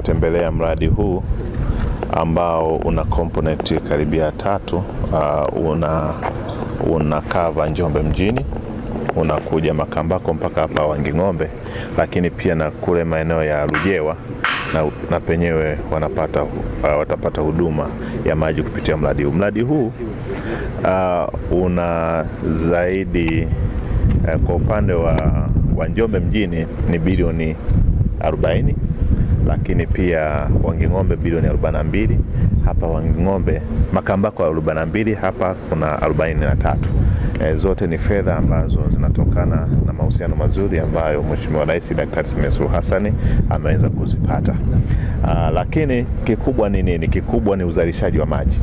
Tembelea mradi huu ambao una component karibia 3. Una cover Njombe mjini, unakuja Makambako mpaka hapa Wanging'ombe, lakini pia na kule maeneo ya Lujewa na penyewe watapata huduma ya maji kupitia mradi huu. Mradi huu una zaidi kwa upande wa Njombe mjini ni bilioni 40, lakini pia Wanging'ombe bilioni 42, hapa Wanging'ombe Makambako 42, hapa kuna 43. Zote ni fedha ambazo zinatokana na mahusiano mazuri ambayo Mheshimiwa Rais Daktari Samia Suluhu Hassan ameweza kuzipata. Lakini kikubwa ni nini? Kikubwa ni uzalishaji wa maji.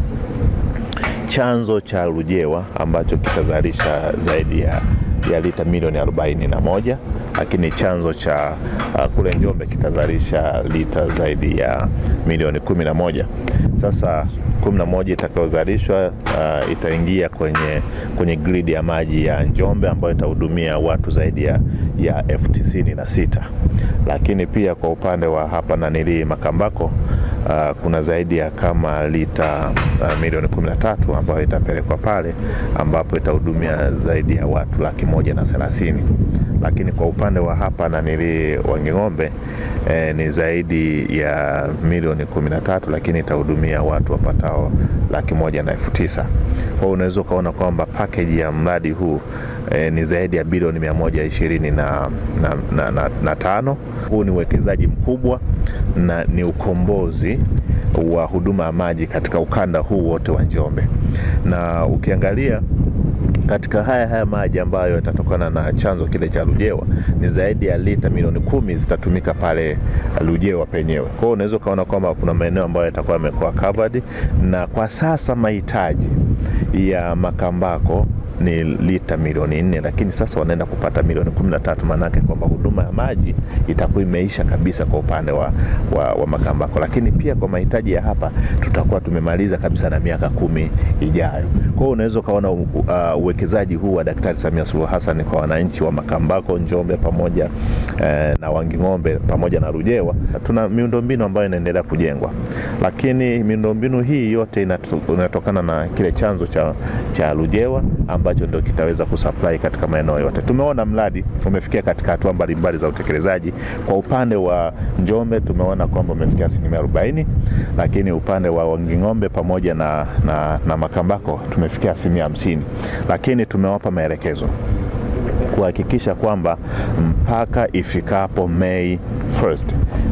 Chanzo cha Lujewa ambacho kitazalisha zaidi ya lita milioni 41, lakini chanzo cha kule Njombe kitazalisha lita zaidi ya milioni 11. Sasa 11 itakayozalishwa itaingia kwenye grid ya maji ya Njombe ambayo itahudumia watu zaidi ya 96,000. Lakini pia kwa upande wa hapa Makambako kuna zaidi ya kama lita milioni 13 ambayo itapelekwa pale, ambapo itahudumia zaidi ya watu 130,000. Lakini kwa upande wa hapa Wanging'ombe ni zaidi ya milioni 13, lakini itahudumia watu wapatao 109,000. Kwa hiyo unaweza ukaona kwamba package ya mradi huu ni zaidi ya bilioni 125. Huu ni uwekezaji mkubwa na ni ukombozi wa huduma ya maji katika ukanda huu wote wa Njombe. Na ukiangalia katika haya maji ambayo yatatokana na chanzo kile cha Lujewa, ni zaidi ya lita milioni 10 zitatumika pale Lujewa penyewe. Kwa hiyo unaweza kaona kwamba kuna maeneo ambayo yatakuwa yamekuwa covered, na kwa sasa mahitaji ya Makambako ni lita milioni 4, lakini sasa wanaenda kupata milioni 13, manake kwamba huduma ya maji itakuwa imeisha kabisa kwa upande wa Makambako. Lakini pia kwa mahitaji ya hapa tutakuwa tumemaliza kabisa na miaka 10 ijayo. Kwa hiyo unaweza kaona uwekezaji huu wa Daktari Samia Suluhu Hassan kwa wananchi wa Makambako, Njombe pamoja na Wanging'ombe pamoja na Lujewa. Tuna miundombinu ambayo inaendelea kujengwa, lakini miundombinu hii yote inatokana na kile chanzo cha Lujewa ambacho ndio kitaweza kusupply katika maeneo yote. Tumeona mradi umefikia katika hatua mbalimbali za utekelezaji. Kwa upande wa Njombe tumeona kwamba umefikia 40%, lakini upande wa Wanging'ombe pamoja na Makambako tumefikia 50%. Lakini tumewapa maelekezo kuhakikisha kwamba mpaka ifikapo Mei 1st,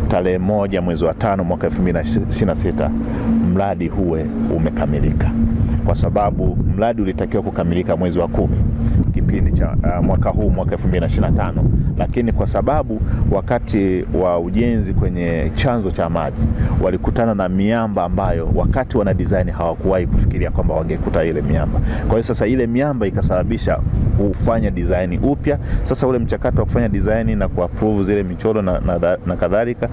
tarehe 1 mwezi wa 5 mwaka 2026, mradi huwe umekamilika, kwa sababu mradi ulitakiwa kukamilika mwezi wa 10 kipindi cha mwaka huu, mwaka 2025, lakini kwa sababu wakati wa ujenzi kwenye chanzo cha maji walikutana na miamba ambayo wakati wana design hawakuwahi kufikiria kwamba wangekuta ile miamba. Kwa hiyo sasa ile miamba ikasababisha kufanya design upya. Sasa ule mchakato wa kufanya design na kuapprove zile michoro na kadhalika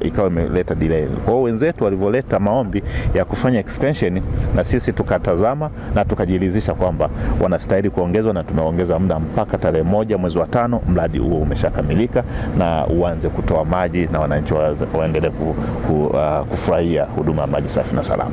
ikawa imeleta delay. Kwa hiyo wenzetu walivyoleta maombi ya kufanya extension, na sisi tukatazama na tukajiridhisha kwamba wanastahili kuongezwa, na tumeongeza muda mpaka tarehe 1 mwezi wa 5 mradi huo umeshakamilika na uanze kutoa maji na wananchi waendelee kufurahia huduma ya maji safi na salama.